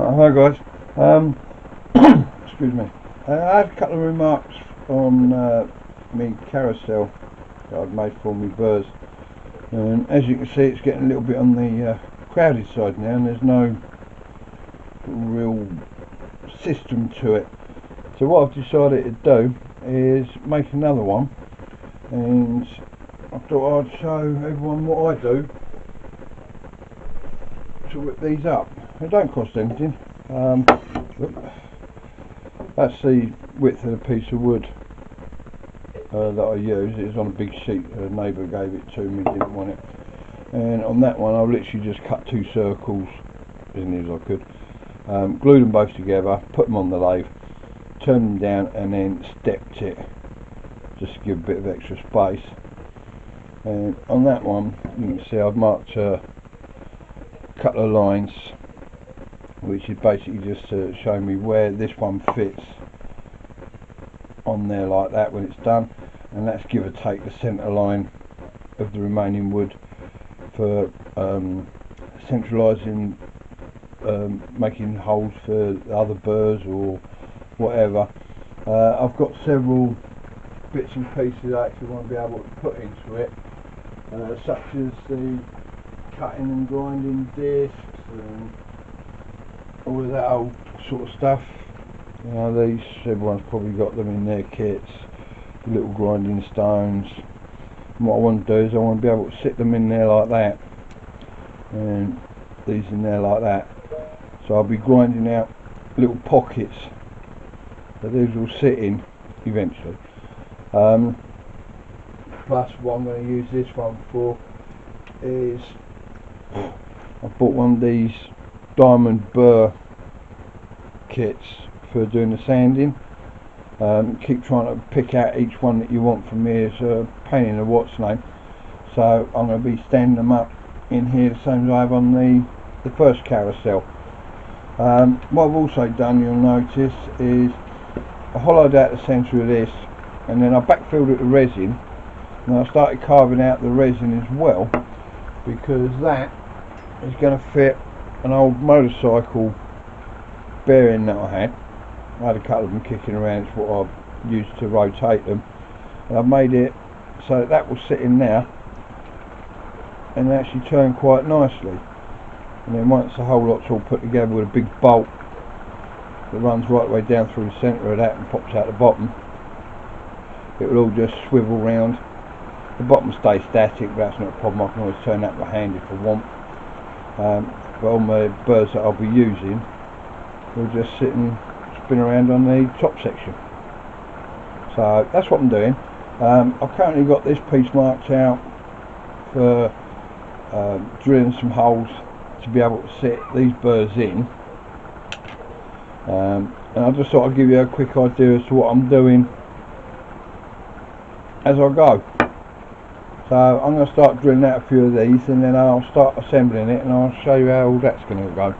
Hi guys. Excuse me. I have a couple of remarks on me carousel that I've made for me burrs, and as you can see, it's getting a little bit on the crowded side now, and there's no real system to it. So what I've decided to do is make another one, and I thought I'd show everyone what I do to whip these up. It don't cost anything. That's the width of the piece of wood that I use. It was on a big sheet. A neighbour gave it to me, didn't want it. And on that one, I've literally just cut 2 circles as near as I could. Glued them both together, put them on the lathe, turned them down, and then stepped it just to give a bit of extra space. And on that one, you can see I've marked a couple of lines, which is basically just to show me where this one fits on there like that when it's done, and that's give or take the centre line of the remaining wood for centralising, making holes for other burrs or whatever. I've got several bits and pieces I actually want to be able to put into it, such as the cutting and grinding discs and all of that old sort of stuff. You know, these, everyone's probably got them in their kits, the little grinding stones. And what I want to do is I want to be able to sit them in there like that, and these in there like that. So I'll be grinding out little pockets that these will sit in eventually. Plus what I'm going to use this one for is I bought one of these diamond burr kits for doing the sanding. Keep trying to pick out each one that you want from me. It's a pain in the what's name, so I'm going to be standing them up in here the same as I have on the first carousel. What I've also done, you'll notice, is I hollowed out the centre of this, and then I backfilled it with resin, and I started carving out the resin as well, because that is going to fit an old motorcycle bearing that I had. I had a couple of them kicking around. It's what I've used to rotate them, and I've made it so that will sit in there and actually turn quite nicely. And then once the whole lot's all put together with a big bolt that runs right the way down through the centre of that and pops out the bottom, it will all just swivel round. The bottom will stay static, but that's not a problem. I can always turn that by hand if I want. But all my burrs that I'll be using will just sit and spin around on the top section. So that's what I'm doing. I've currently got this piece marked out for drilling some holes to be able to sit these burrs in, and I just thought I'd give you a quick idea as to what I'm doing as I go. So I'm going to start drilling out a few of these, and then I'll start assembling it, and I'll show you how all that's going to go.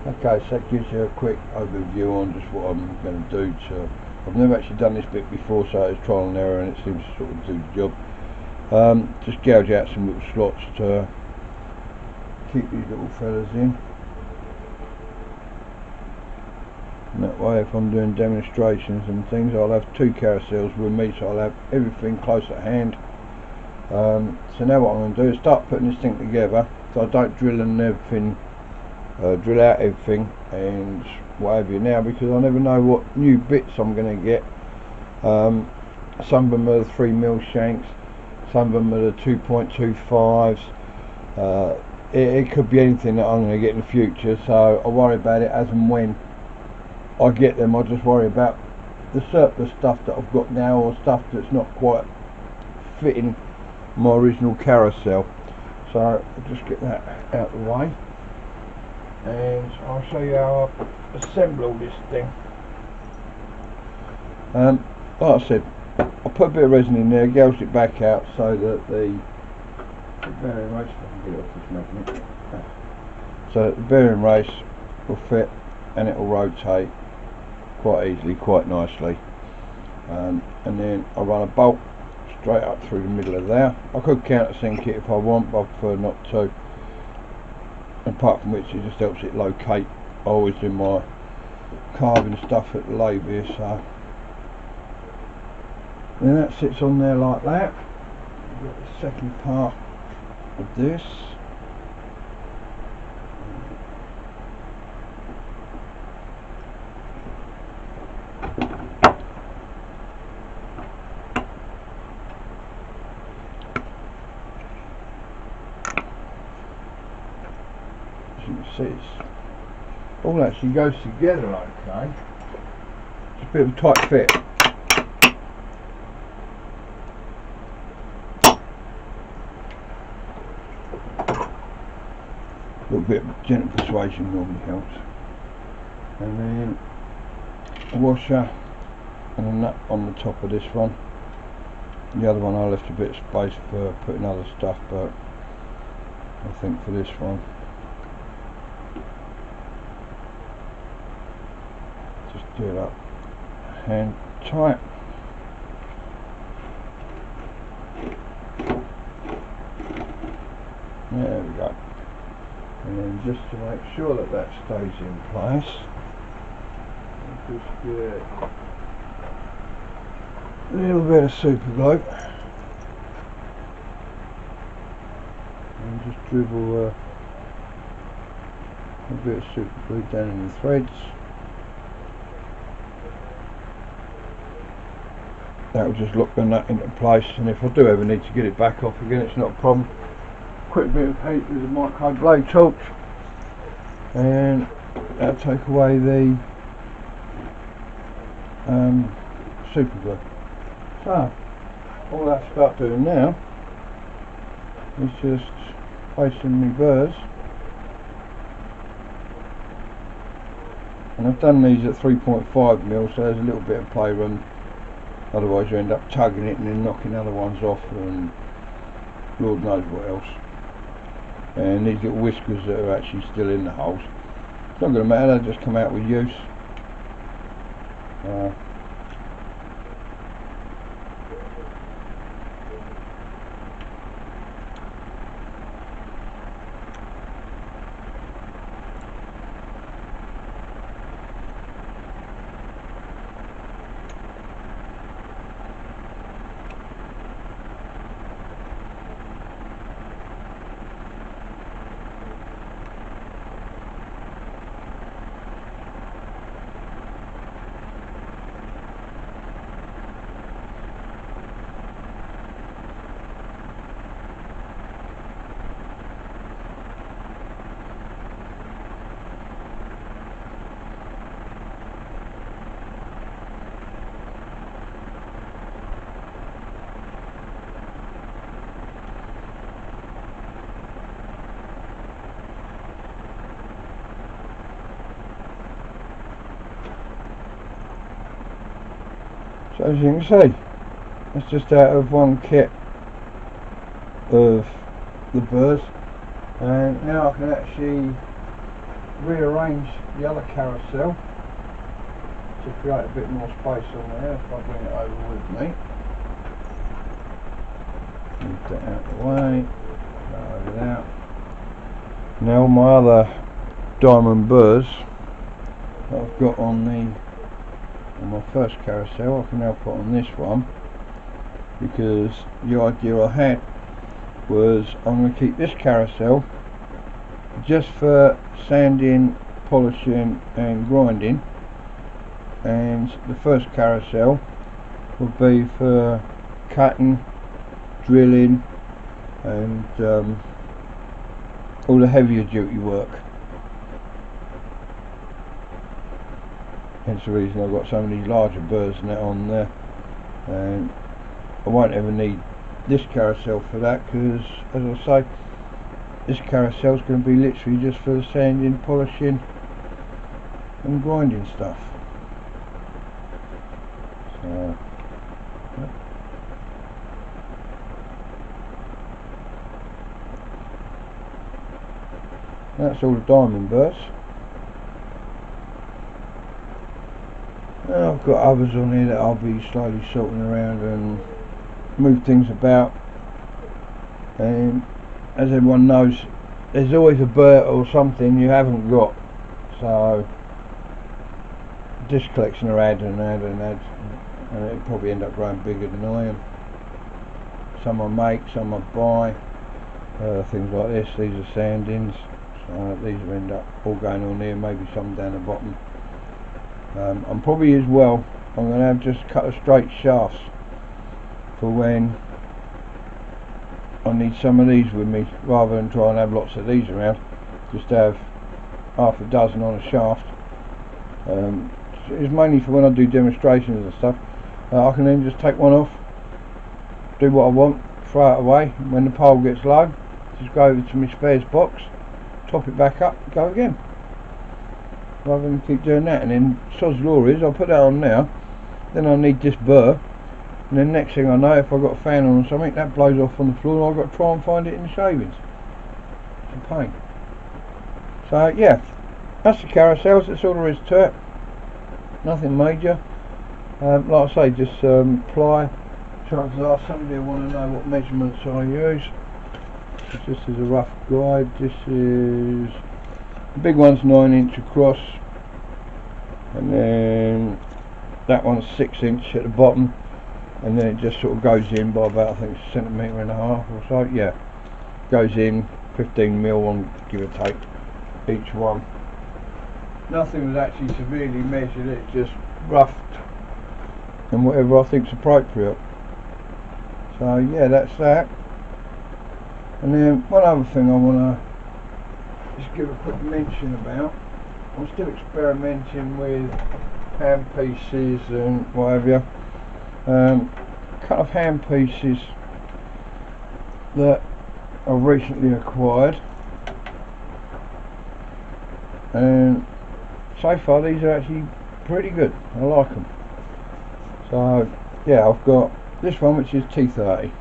Okay, so that gives you a quick overview on just what I'm going to do. I've never actually done this bit before, so it's trial and error, and it seems to sort of do the job. Just gouge out some little slots to keep these little fellas in. And that way, if I'm doing demonstrations and things, I'll have two carousels with me, so I'll have everything close at hand. So now what I'm going to do is start putting this thing together, so I don't drill and everything, drill out everything and what have you now, because I never know what new bits I'm going to get. Some of them are the 3mm shanks, some of them are the 2.25s. It could be anything that I'm going to get in the future, so I worry about it as and when I get them. I just worry about the surplus stuff that I've got now, or stuff that's not quite fitting my original carousel. So I'll just get that out of the way, and I'll show you how I assemble all this thing. Like I said, I put a bit of resin in there, gouged it back out so that the bearing race, if I can get it off this magnet, so that the bearing race will fit and it will rotate quite easily, quite nicely. And then I run a bolt straight up through the middle of there. I could countersink it if I want, but I prefer not to. Apart from which, it just helps it locate. I always do my carving stuff at the lathe here, so then that sits on there like that. We've got the second part of this. It all actually goes together okay. It's a bit of a tight fit. A little bit of gentle persuasion normally helps. And then a washer and a nut on the top of this one. The other one I left a bit of space for putting other stuff, but I think for this one just do it up hand tight. There we go. And then just to make sure that that stays in place, just get a little bit of super glue and just dribble a bit of super glue down in the threads. That will just lock the nut into place, and if I do ever need to get it back off again, it's not a problem. Quick bit of heat with a micro blade torch, and that'll take away the super glue. So all I start doing now is just placing my burrs, and I've done these at 3.5mm, so there's a little bit of play room. Otherwise you end up tugging it and then knocking other ones off, and Lord knows what else. And these little whiskers that are actually still in the holes, it's not going to matter, they just come out with use. So as you can see, it's just out of one kit of the burrs, and now I can actually rearrange the other carousel to create a bit more space on there. If I bring it over with me, move that out of the way, over there. Now my other diamond burrs that I've got on my first carousel, I can now put on this one, because the idea I had was I'm going to keep this carousel just for sanding, polishing and grinding, and the first carousel will be for cutting, drilling and all the heavier duty work. Hence the reason I've got so many larger burrs now on there, and I won't ever need this carousel for that, because as I say, this carousel is going to be literally just for the sanding, polishing and grinding stuff. So yeah. That's all the diamond burrs. Now I've got others on here that I'll be slowly sorting around and move things about, and as everyone knows, there's always a burr or something you haven't got, so just collection of add and add and add, and it'll probably end up growing bigger than I am. Some I make, some I buy, things like this. These are sandings, so these will end up all going on here, maybe some down the bottom. I'm probably as well, I'm going to have just cut of straight shafts for when I need some of these with me, rather than try and have lots of these around. Just have half a dozen on a shaft. It's mainly for when I do demonstrations and stuff. I can then just take one off, do what I want, throw it away. When the pole gets low, just go over to my spares box, top it back up, go again, rather than keep doing that. And then sod's law is, I'll put that on now, then I need this burr, and then next thing I know, if I've got a fan on or something, that blows off on the floor and I've got to try and find it in the shavings. It's a pain. So yeah, that's the carousels, that's all there is to it. Nothing major. Like I say, just ply. Chances are somebody will want to know what measurements I use. It's just as a rough guide. This is, the big one's 9 inch across, and then that one's 6 inch at the bottom, and then it just sort of goes in by about, I think, a centimetre and a half or so. Yeah, goes in 15 mil on, give or take, each one. Nothing was actually severely measured, it's just roughed and whatever I think's appropriate. So yeah, that's that. And then one other thing I want to just give a quick mention about, I'm still experimenting with hand pieces and what have you. Kind of hand pieces that I've recently acquired, and so far these are actually pretty good. I like them. So yeah, I've got this one, which is T30.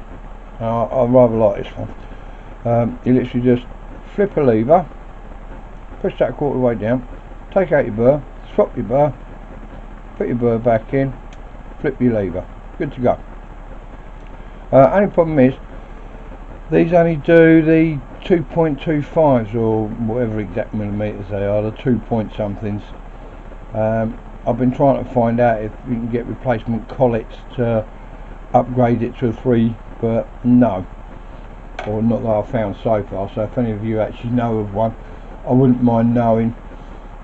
I rather like this one. You literally just flip a lever, push that quarter way down, take out your burr, swap your burr, put your burr back in, flip your lever, good to go. Only problem is, these only do the 2.25s or whatever exact millimetres they are, the 2 point somethings. I've been trying to find out if you can get replacement collets to upgrade it to a 3, but no, or not that I've found so far. So if any of you actually know of one, I wouldn't mind knowing.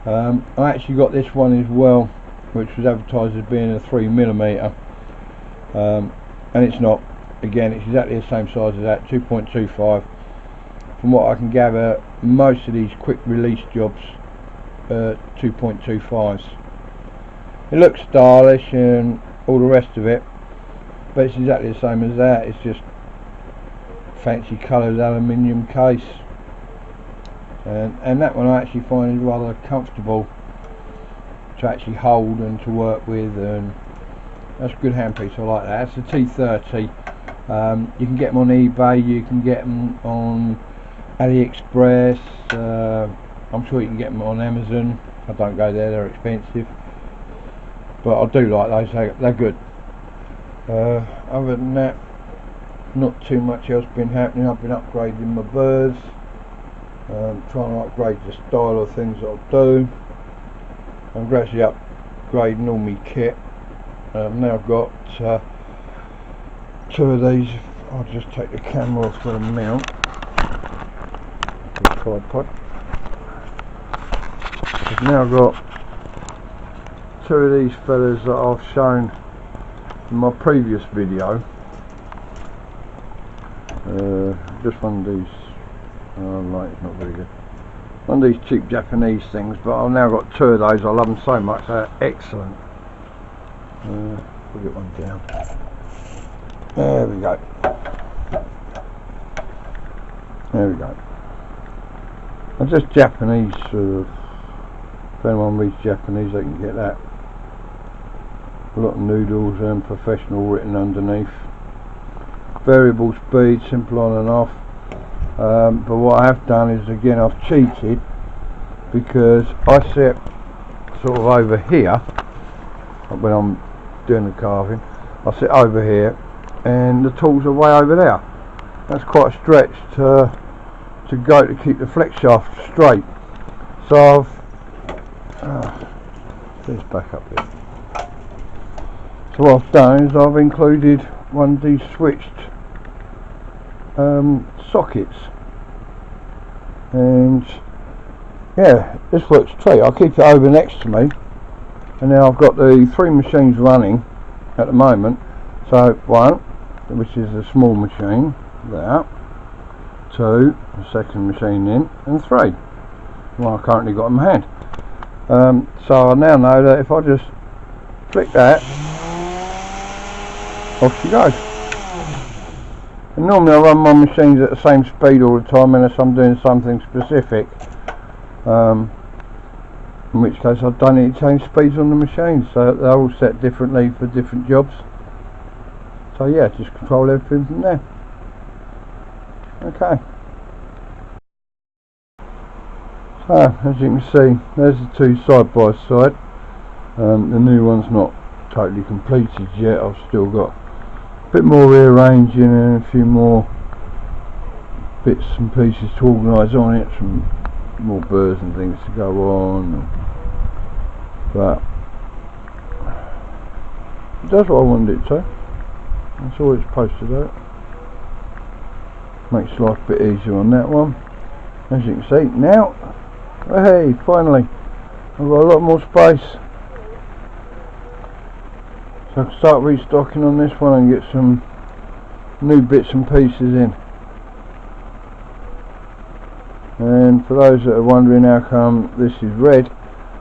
I actually got this one as well, which was advertised as being a 3mm, and it's not. Again, it's exactly the same size as that, 2.25. From what I can gather, most of these quick release jobs are 2.25s. It looks stylish and all the rest of it, but it's exactly the same as that. It's just fancy coloured aluminium case, and that one I actually find is rather comfortable to actually hold and to work with, and that's a good handpiece. I like that. It's a T30. You can get them on eBay, you can get them on AliExpress. I'm sure you can get them on Amazon. I don't go there, they're expensive, but I do like those, they're good. Other than that, not too much else been happening. I've been upgrading my burrs, trying to upgrade the style of things that I do. I'm gradually upgrading all my kit. Now I've got 2 of these. I'll just take the camera off for the mount. The tripod. I've now got 2 of these fellas that I've shown in my previous video. Just one of these. Oh, light is not very good. One of these cheap Japanese things, but I've now got 2 of those. I love them so much. They're excellent. We'll get one down. There we go. There we go. And just Japanese. If anyone reads Japanese, they can get that. A lot of noodles and professional written underneath. Variable speed, simple on and off. But what I have done is, again, I've cheated, because I sit sort of over here when I'm doing the carving. I sit over here and the tools are way over there. That's quite a stretch to go to keep the flex shaft straight. So I've let's back up here. So what I've done is I've included one of these switched sockets, and yeah, this works treat. I'll keep it over next to me, and now I've got the 3 machines running at the moment. So 1, which is a small machine, there, 2, the second machine in, and 3, well, I currently got in my hand. So I now know that if I just flick that, off she goes. And normally I run my machines at the same speed all the time unless I'm doing something specific, in which case I don't need to change speeds on the machines, so they're all set differently for different jobs. So yeah, just control everything from there. Okay. So as you can see, there's the 2 side by side. The new one's not totally completed yet. I've still got a bit more rearranging and a few more bits and pieces to organise on it, some more burrs and things to go on, but it does what I wanted it to. That's all it's supposed to do. Makes life a bit easier on that one. As you can see now, hey, finally I've got a lot more space, so I can start restocking on this one and get some new bits and pieces in. And for those that are wondering how come this is red,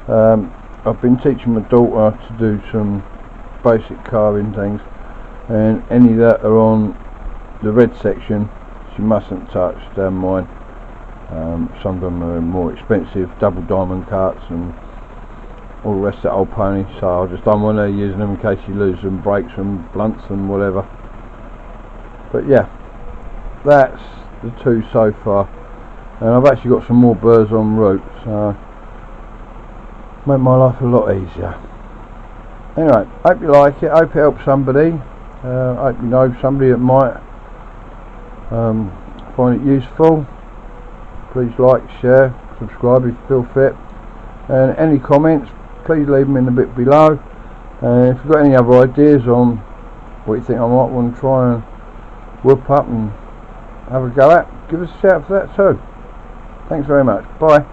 I've been teaching my daughter to do some basic carving things, and any that are on the red section she mustn't touch, they're mine. Some of them are more expensive, double diamond cuts and all the rest of that old pony, so I just don't want her using them in case she loses them, breaks them, blunts them, whatever. But yeah, that's the 2 so far, and I've actually got some more burrs en route, so make my life a lot easier. Anyway, hope you like it, hope it helps somebody, hope you know somebody that might find it useful. Please like, share, subscribe if you feel fit, and any comments please leave them in the bit below. And if you've got any other ideas on what you think I might want to try and whip up and have a go at, give us a shout for that too. Thanks very much, bye.